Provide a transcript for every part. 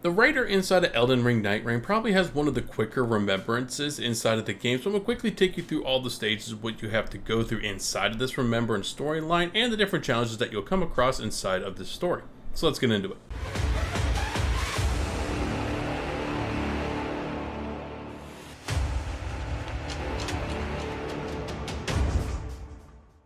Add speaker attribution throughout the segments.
Speaker 1: The Raider inside of Elden Ring Nightreign probably has one of the quicker remembrances inside of the game, so I'm going to quickly take you through all the stages of what you have to go through inside of this Remembrance storyline and the different challenges that you'll come across inside of this story. So let's get into it.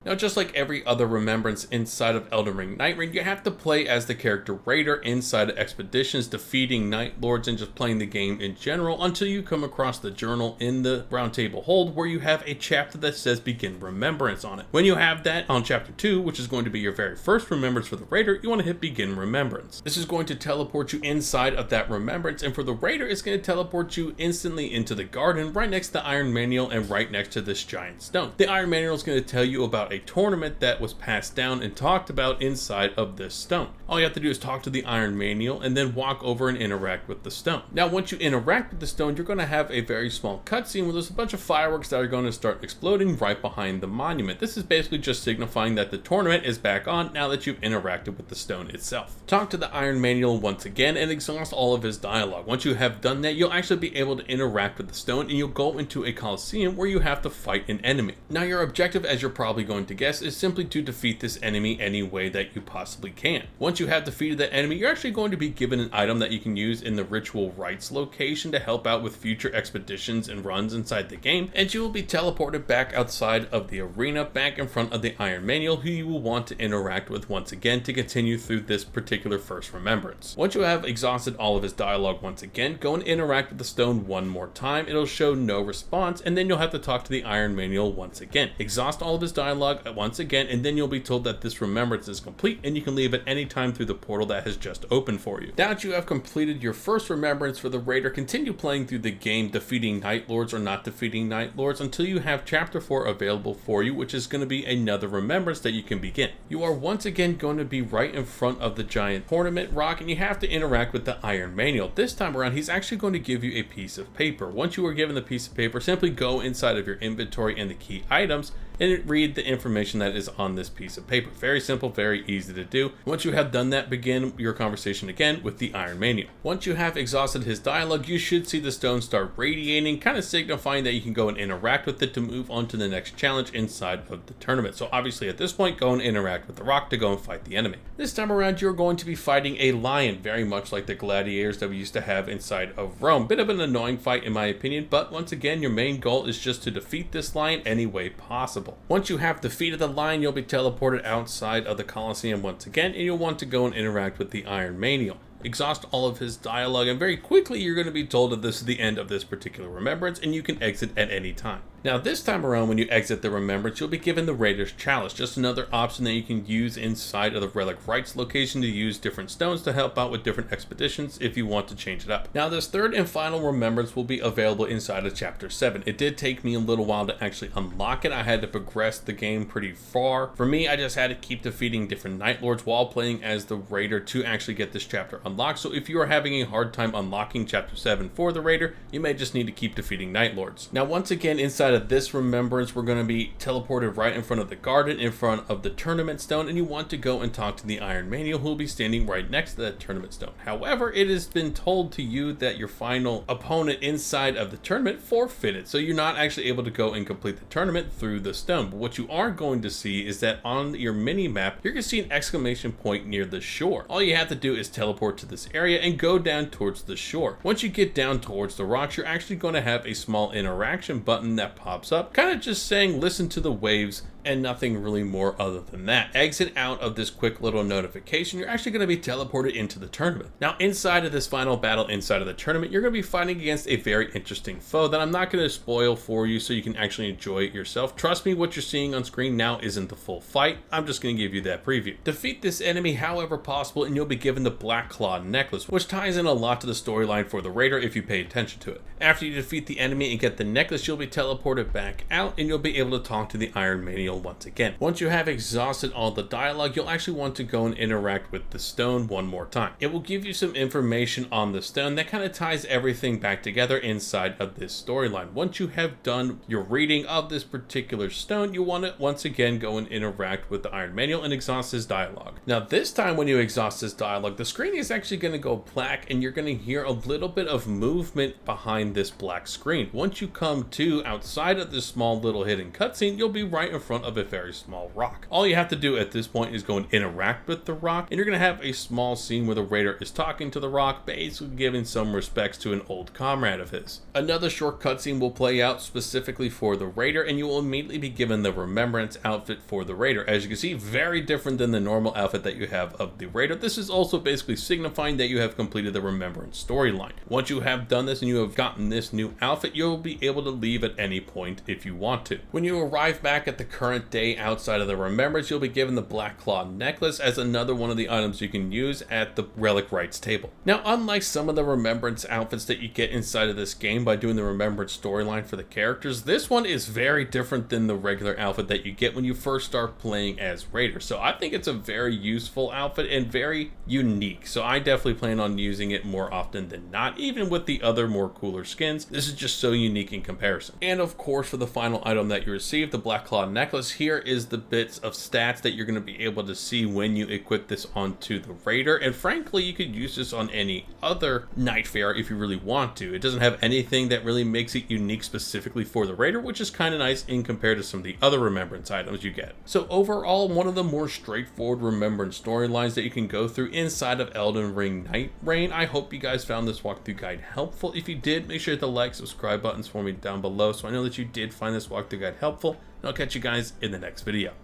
Speaker 1: Now, just like every other Remembrance inside of Elden Ring Nightreign, you have to play as the character Raider inside of expeditions, defeating Night Lords and just playing the game in general until you come across the journal in the Round Table Hold where you have a chapter that says Begin Remembrance on it. When you have that on chapter 2, which is going to be your very first Remembrance for the Raider, you want to hit Begin Remembrance. This is going to teleport you inside of that Remembrance, and for the Raider, it's going to teleport you instantly into the garden right next to the Iron Manual and right next to this giant stone. The Iron Manual is going to tell you about a tournament that was passed down and talked about inside of this stone. All you have to do is talk to the Iron Manual and then walk over and interact with the stone. Now, once you interact with the stone, you're going to have a very small cutscene where there's a bunch of fireworks that are going to start exploding right behind the monument. This is basically just signifying that the tournament is back on now that you've interacted with the stone itself. Talk to the Iron Manual once again and exhaust all of his dialogue. Once you have done that, you'll actually be able to interact with the stone and you'll go into a coliseum where you have to fight an enemy. Now, your objective, as you're probably going to guess, is simply to defeat this enemy any way that you possibly can. Once you have defeated that enemy, you're actually going to be given an item that you can use in the Ritual Rites location to help out with future expeditions and runs inside the game, and you will be teleported back outside of the arena, back in front of the Iron Manual, who you will want to interact with once again to continue through this particular first Remembrance. Once you have exhausted all of his dialogue once again, go and interact with the stone one more time. It'll show no response, and then you'll have to talk to the Iron Manual once again. Exhaust all of his dialogue once again, and then you'll be told that this Remembrance is complete and you can leave at any time through the portal that has just opened for you. Now that you have completed your first Remembrance for the Raider, continue playing through the game, defeating Night Lords or not defeating Night Lords until you have chapter 4 available for you, which is going to be another Remembrance that you can begin. You are once again going to be right in front of the giant tournament rock and you have to interact with the Iron Manual. This time around, he's actually going to give you a piece of paper. Once you are given the piece of paper, simply go inside of your inventory and the key items and read the information that is on this piece of paper. Very simple, very easy to do. Once you have done that, begin your conversation again with the Iron Manual. Once you have exhausted his dialogue, you should see the stone start radiating, kind of signifying that you can go and interact with it to move on to the next challenge inside of the tournament. So obviously at this point, go and interact with the rock to go and fight the enemy. This time around, you're going to be fighting a lion, very much like the gladiators that we used to have inside of Rome. Bit of an annoying fight in my opinion, but once again, your main goal is just to defeat this lion any way possible. Once you have defeated the lion, you'll be teleported outside of the Colosseum once again, and you'll want to go and interact with the Iron Manual. Exhaust all of his dialogue, and very quickly you're going to be told that this is the end of this particular Remembrance, and you can exit at any time. Now this time around, when you exit the Remembrance, you'll be given the Raider's Chalice, just another option that you can use inside of the Relic Rites location to use different stones to help out with different expeditions if you want to change it up. Now this third and final Remembrance will be available inside of Chapter 7. It did take me a little while to actually unlock it. I had to progress the game pretty far. For me, I just had to keep defeating different Night Lords while playing as the Raider to actually get this chapter unlocked. So if you are having a hard time unlocking Chapter 7 for the Raider, you may just need to keep defeating Night Lords. Now once again, inside of this Remembrance, we're going to be teleported right in front of the garden, in front of the tournament stone, and you want to go and talk to the Iron Manual, who will be standing right next to that tournament stone. However, it has been told to you that your final opponent inside of the tournament forfeited, so you're not actually able to go and complete the tournament through the stone. But what you are going to see is that on your mini map, you're going to see an exclamation point near the shore. All you have to do is teleport to this area and go down towards the shore. Once you get down towards the rocks, you're actually going to have a small interaction button that pops up, kind of just saying listen to the waves and nothing really more other than that. Exit out of this quick little notification. You're actually going to be teleported into the tournament. Now inside of this final battle inside of the tournament, you're going to be fighting against a very interesting foe that I'm not going to spoil for you so you can actually enjoy it yourself. Trust me, what you're seeing on screen now isn't the full fight. I'm just going to give you that preview. Defeat this enemy however possible and you'll be given the Black Claw necklace, which ties in a lot to the storyline for the Raider if you pay attention to it. After you defeat the enemy and get the necklace, you'll be teleported back out and you'll be able to talk to the Iron Manual meal once again. Once you have exhausted all the dialogue, you'll actually want to go and interact with the stone one more time. It will give you some information on the stone that kind of ties everything back together inside of this storyline. Once you have done your reading of this particular stone, you want to once again go and interact with the Iron Manual and exhaust his dialogue. Now this time when you exhaust his dialogue, the screen is actually going to go black and you're going to hear a little bit of movement behind this black screen. Once you come to outside of this small little hidden cutscene, you'll be right in front of a very small rock. All you have to do at this point is go and interact with the rock, and you're going to have a small scene where the raider is talking to the rock, basically giving some respects to an old comrade of his. Another short cutscene will play out specifically for the raider, and you will immediately be given the Remembrance outfit for the raider. As you can see, very different than the normal outfit that you have of the raider. This is also basically signifying that you have completed the Remembrance storyline. Once you have done this and you have gotten this new outfit, you'll be able to leave at any point if you want to. When you arrive back at the current day outside of the Remembrance, you'll be given the Black Claw necklace as another one of the items you can use at the Relic Rites table. Now, unlike some of the Remembrance outfits that you get inside of this game by doing the Remembrance storyline for the characters, this one is very different than the regular outfit that you get when you first start playing as Raider. So I think it's a very useful outfit and very unique. So I definitely plan on using it more often than not, even with the other more cooler skins. This is just so unique in comparison. And of course, for the final item that you receive, the Black Claw necklace, here is the bits of stats that you're going to be able to see when you equip this onto the Raider. And frankly, you could use this on any other Nightfarer if you really want to. It doesn't have anything that really makes it unique specifically for the Raider, which is kind of nice in compared to some of the other Remembrance items you get. So overall, one of the more straightforward Remembrance storylines that you can go through inside of Elden Ring Nightreign. I hope you guys found this walkthrough guide helpful. If you did, make sure to hit the like, subscribe buttons for me down below so I know that you did find this walkthrough guide helpful. And I'll catch you guys in the next video.